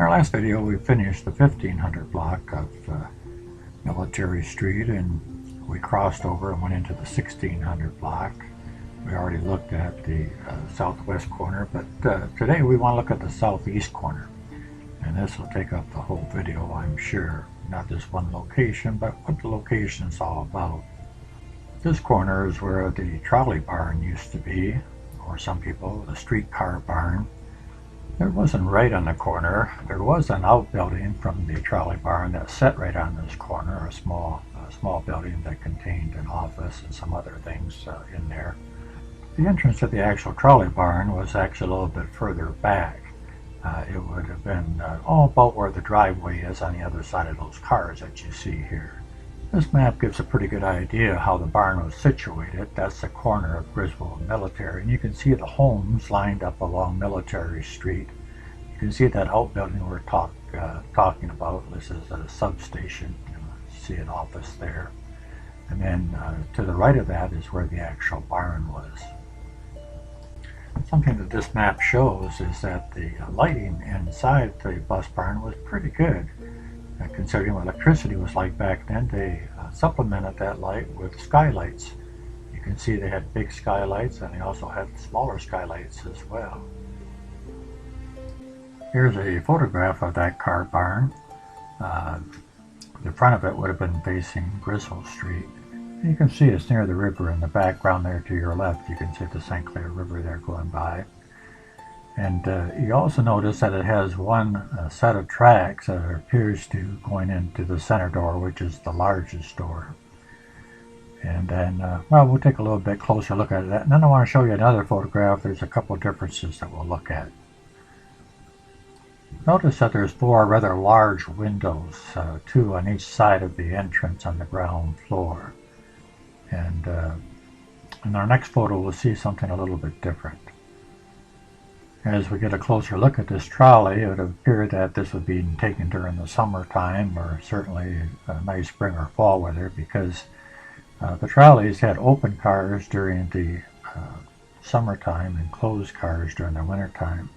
In our last video, we finished the 1500 block of Military Street, and we crossed over and went into the 1600 block. We already looked at the southwest corner, but today we want to look at the southeast corner. And this will take up the whole video, I'm sure. Not just one location, but what the location is all about. This corner is where the trolley barn used to be, or some people, the streetcar barn. It wasn't right on the corner. There was an outbuilding from the trolley barn that sat right on this corner, a small building that contained an office and some other things in there. The entrance to the actual trolley barn was actually a little bit further back. It would have been all about where the driveway is on the other side of those cars that you see here. This map gives a pretty good idea how the barn was situated. That's the corner of Griswold Military, and you can see the homes lined up along Military Street. You can see that outbuilding we're talking about. This is a substation. You see an office there. And then to the right of that is where the actual barn was. Something that this map shows is that the lighting inside the bus barn was pretty good. Considering what electricity was like back then, they supplemented that light with skylights. You can see they had big skylights, and they also had smaller skylights as well. Here's a photograph of that car barn. The front of it would have been facing Griswold Street. You can see it's near the river in the background there to your left. You can see the St. Clair River there going by. And you also notice that it has one set of tracks that appears to going into the center door, which is the largest door. And then, well, we'll take a little bit closer look at that. And then I want to show you another photograph. There's a couple of differences that we'll look at. Notice that there's four rather large windows, two on each side of the entrance on the ground floor. And in our next photo, we'll see something a little bit different. As we get a closer look at this trolley, it would appear that this would be taken during the summertime, or certainly a nice spring or fall weather, because the trolleys had open cars during the summertime and closed cars during the wintertime.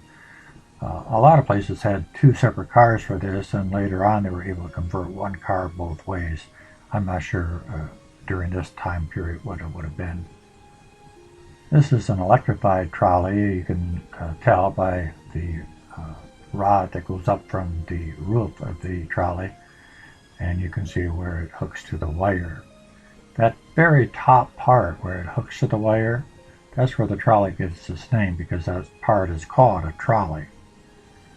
A lot of places had two separate cars for this, and later on they were able to convert one car both ways. I'm not sure during this time period what it would have been. This is an electrified trolley. You can tell by the rod that goes up from the roof of the trolley, and you can see where it hooks to the wire. That very top part where it hooks to the wire, that's where the trolley gets its name, because that part is called a trolley.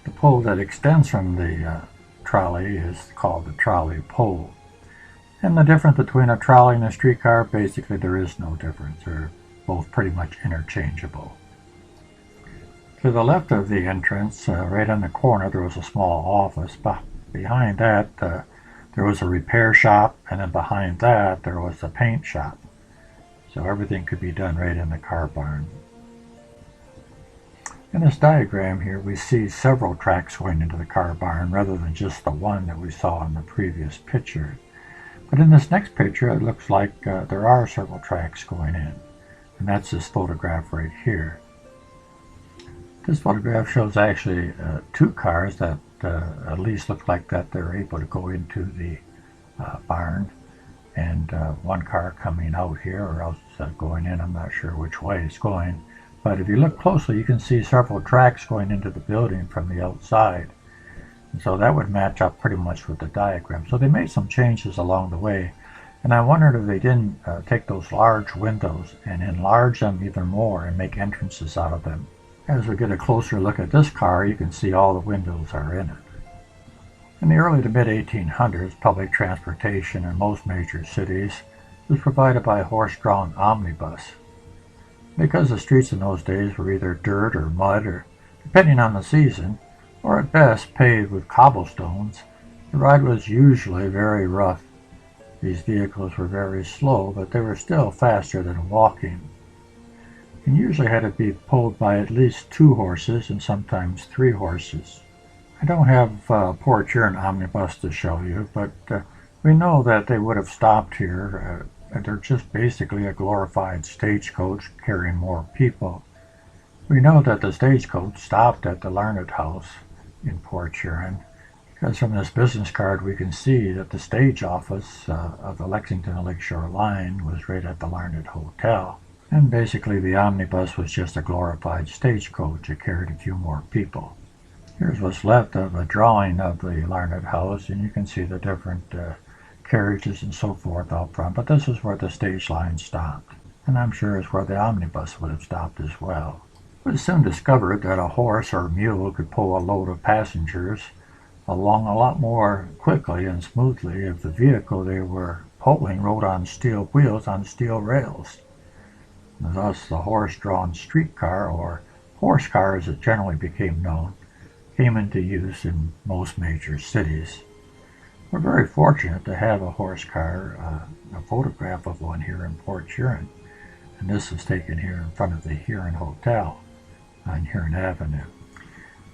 The pole that extends from the trolley is called the trolley pole. And the difference between a trolley and a streetcar, basically there is no difference. They're both pretty much interchangeable. To the left of the entrance, right on the corner, there was a small office. Behind that, there was a repair shop, and then behind that, there was a paint shop. So everything could be done right in the car barn. In this diagram here, we see several tracks going into the car barn, rather than just the one that we saw in the previous picture. But in this next picture, it looks like there are several tracks going in. And that's this photograph right here. This photograph shows actually two cars that at least look like that they're able to go into the barn, and one car coming out here, or else going in. I'm not sure which way it's going. But if you look closely, you can see several tracks going into the building from the outside. And so that would match up pretty much with the diagram. So they made some changes along the way. And I wondered if they didn't take those large windows and enlarge them even more and make entrances out of them. As we get a closer look at this car, you can see all the windows are in it. In the early to mid-1800s, public transportation in most major cities was provided by a horse-drawn omnibus. Because the streets in those days were either dirt or mud, or depending on the season, or at best paved with cobblestones, the ride was usually very rough. These vehicles were very slow, but they were still faster than walking, and usually had to be pulled by at least 2 horses and sometimes 3 horses. I don't have a Port Huron omnibus to show you, but we know that they would have stopped here. They're just basically a glorified stagecoach carrying more people. We know that the stagecoach stopped at the Larned House in Port Huron, because from this business card we can see that the stage office of the Lexington Lakeshore line was right at the Larned Hotel. And basically the omnibus was just a glorified stagecoach. It carried a few more people. Here's what's left of a drawing of the Larned House, and you can see the different carriages and so forth out front. But this is where the stage line stopped, and I'm sure it's where the omnibus would have stopped as well. It was soon discovered that a horse or mule could pull a load of passengers along a lot more quickly and smoothly if the vehicle they were pulling rode on steel wheels on steel rails. Thus, the horse-drawn streetcar, or horse car as it generally became known, came into use in most major cities. We're very fortunate to have a horse car, a photograph of one here in Port Huron, and this was taken here in front of the Huron Hotel on Huron Avenue.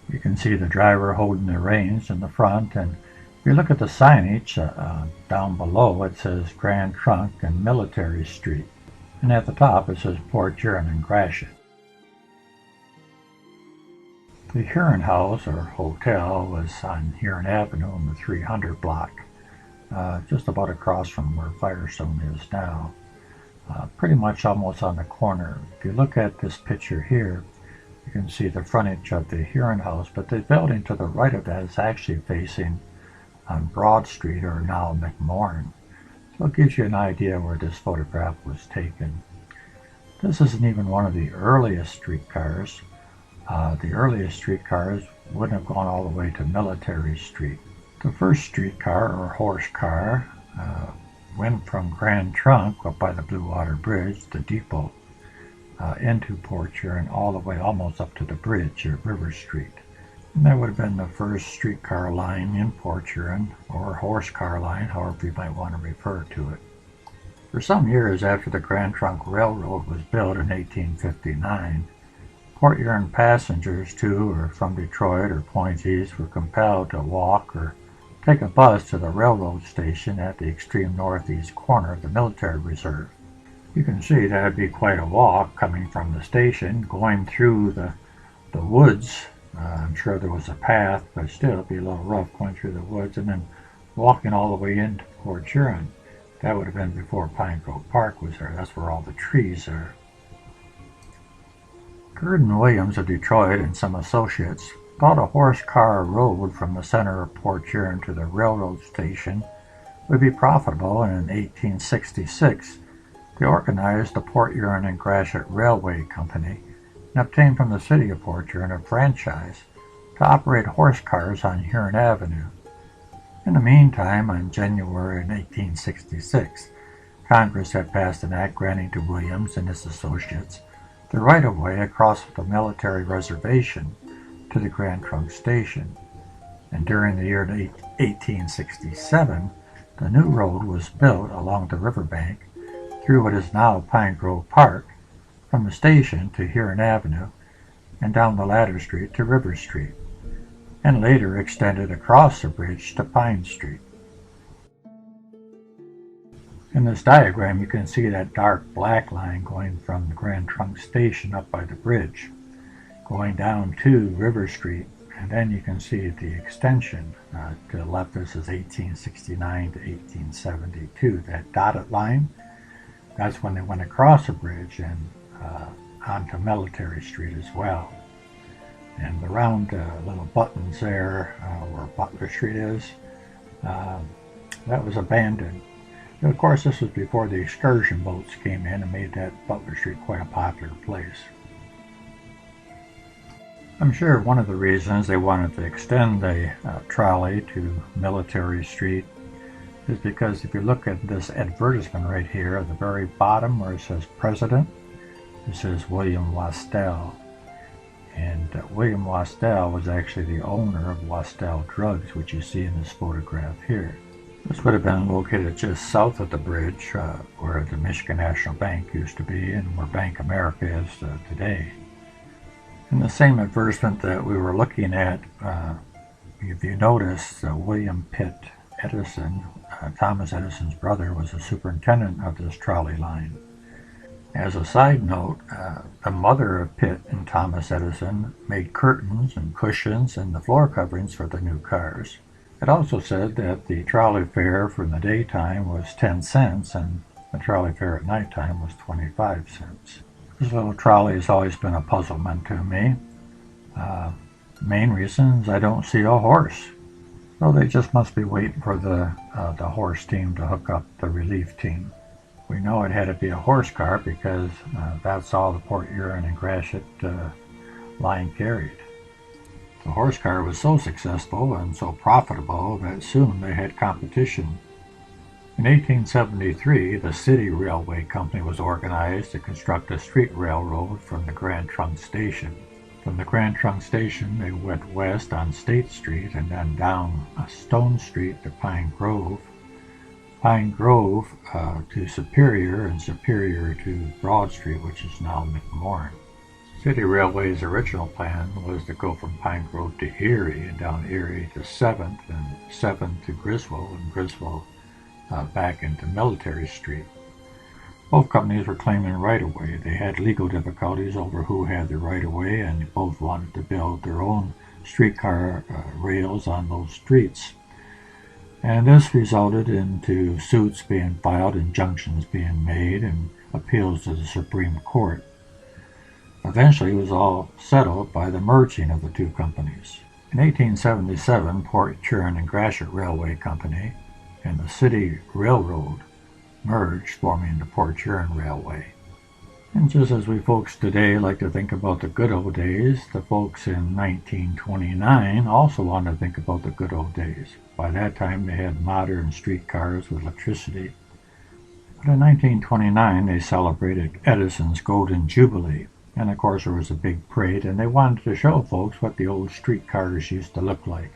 You can see the driver holding the reins in the front, and if you look at the signage down below, it says Grand Trunk and Military Street, and at the top it says Port Huron and Gratiot. The Huron House, or hotel, was on Huron Avenue in the 300 block, just about across from where Firestone is now, pretty much almost on the corner. If you look at this picture here, you can see the frontage of the Huron House, but the building to the right of that is actually facing on Broad Street, or now McMorran. So it gives you an idea where this photograph was taken. This isn't even one of the earliest streetcars. The earliest streetcars wouldn't have gone all the way to Military Street. The first streetcar, or horse car, went from Grand Trunk up by the Blue Water Bridge, the depot, into Port Huron all the way almost up to the bridge at River Street. And that would have been the first streetcar line in Port Huron, or horse car line, however you might want to refer to it. For some years after the Grand Trunk Railroad was built in 1859, Port Huron passengers to or from Detroit or Point East were compelled to walk or take a bus to the railroad station at the extreme northeast corner of the military reserve. You can see that would be quite a walk coming from the station, going through the woods. I'm sure there was a path, but still it'd be a little rough going through the woods, and then walking all the way into Port Huron. That would have been before Pine Grove Park was there. That's where all the trees are. Gurdon Williams of Detroit and some associates thought a horse car road from the center of Port Huron to the railroad station would be profitable, and in 1866 they organized the Port Huron and Gratiot Railway Company and obtained from the city of Port Huron a franchise to operate horse cars on Huron Avenue. In the meantime, in January 1866, Congress had passed an act granting to Williams and his associates the right-of-way across the military reservation to the Grand Trunk Station. And during the year 1867, the new road was built along the riverbank through what is now Pine Grove Park, from the station to Huron Avenue and down the latter street to River Street, and later extended across the bridge to Pine Street. In this diagram you can see that dark black line going from the Grand Trunk Station up by the bridge, going down to River Street, and then you can see the extension to the left. This is 1869 to 1872. That dotted line, that's when they went across the bridge and onto Military Street as well. And the round little buttons there, where Butler Street is, that was abandoned. And of course, this was before the excursion boats came in and made that Butler Street quite a popular place. I'm sure one of the reasons they wanted to extend the trolley to Military Street is because if you look at this advertisement right here at the very bottom where it says President, this is William Wasdell. And William Wasdell was actually the owner of Wasdell Drugs, which you see in this photograph here. This would have been located just south of the bridge where the Michigan National Bank used to be and where Bank America is today. In the same advertisement that we were looking at, if you notice, William Pitt Edison, Thomas Edison's brother, was the superintendent of this trolley line. As a side note, the mother of Pitt and Thomas Edison made curtains and cushions and the floor coverings for the new cars. It also said that the trolley fare for the daytime was 10 cents and the trolley fare at nighttime was 25 cents. This little trolley has always been a puzzlement to me. Main reason is I don't see a horse. So they just must be waiting for the horse team to hook up the relief team. We know it had to be a horse car because that's all the Port Huron and Gratiot line carried. The horse car was so successful and so profitable that soon they had competition. In 1873, the City Railway Company was organized to construct a street railroad from the Grand Trunk Station. From the Grand Trunk Station, they went west on State Street and then down Stone Street to Pine Grove to Superior, and Superior to Broad Street, which is now McMorran. City Railway's original plan was to go from Pine Grove to Erie, and down Erie to 7th, and 7th to Griswold, and Griswold back into Military Street. Both companies were claiming right-of-way. They had legal difficulties over who had the right-of-way, and both wanted to build their own streetcar rails on those streets. And this resulted into suits being filed, injunctions being made, and appeals to the Supreme Court. Eventually, it was all settled by the merging of the two companies. In 1877, Port Huron and Gratiot Railway Company and the City Railroad merged, forming the Port Huron Railway. And just as we folks today like to think about the good old days, the folks in 1929 also wanted to think about the good old days. By that time, they had modern streetcars with electricity. But in 1929, they celebrated Edison's Golden Jubilee. And of course, there was a big parade, and they wanted to show folks what the old streetcars used to look like.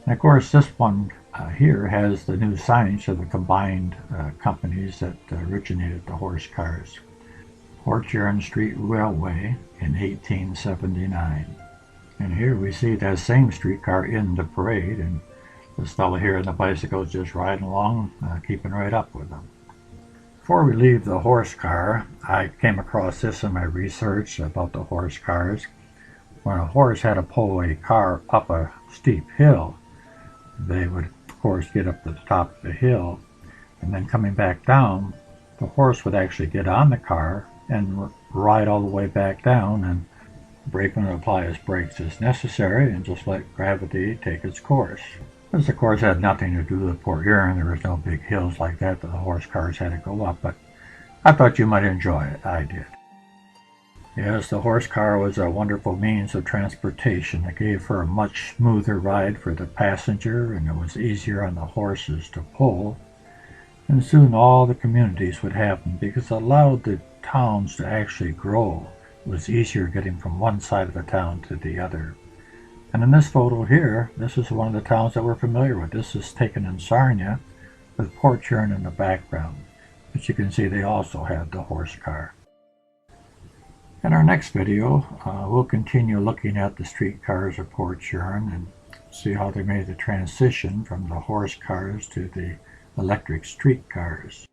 And of course, this one here has the new signage of the combined companies that originated the horse cars. Port Huron Street Railway in 1879. And here we see that same streetcar in the parade, and this fellow here on the bicycle is just riding along, keeping right up with them. Before we leave the horse car, I came across this in my research about the horse cars. When a horse had to pull a car up a steep hill, they would, of course, get up to the top of the hill, and then coming back down, the horse would actually get on the car and ride all the way back down, and the brakeman would apply his brakes as necessary and just let gravity take its course. This, of course, had nothing to do with Port Huron. There was no big hills like that the horse cars had to go up, but I thought you might enjoy it. I did. Yes, the horse car was a wonderful means of transportation. It gave for a much smoother ride for the passenger, and it was easier on the horses to pull. And soon all the communities would have them because it allowed the towns to actually grow. It was easier getting from one side of the town to the other. And in this photo here, this is one of the towns that we're familiar with. This is taken in Sarnia with Port Huron in the background. But you can see they also had the horse car. In our next video, we'll continue looking at the streetcars of Port Huron and see how they made the transition from the horse cars to the electric streetcars.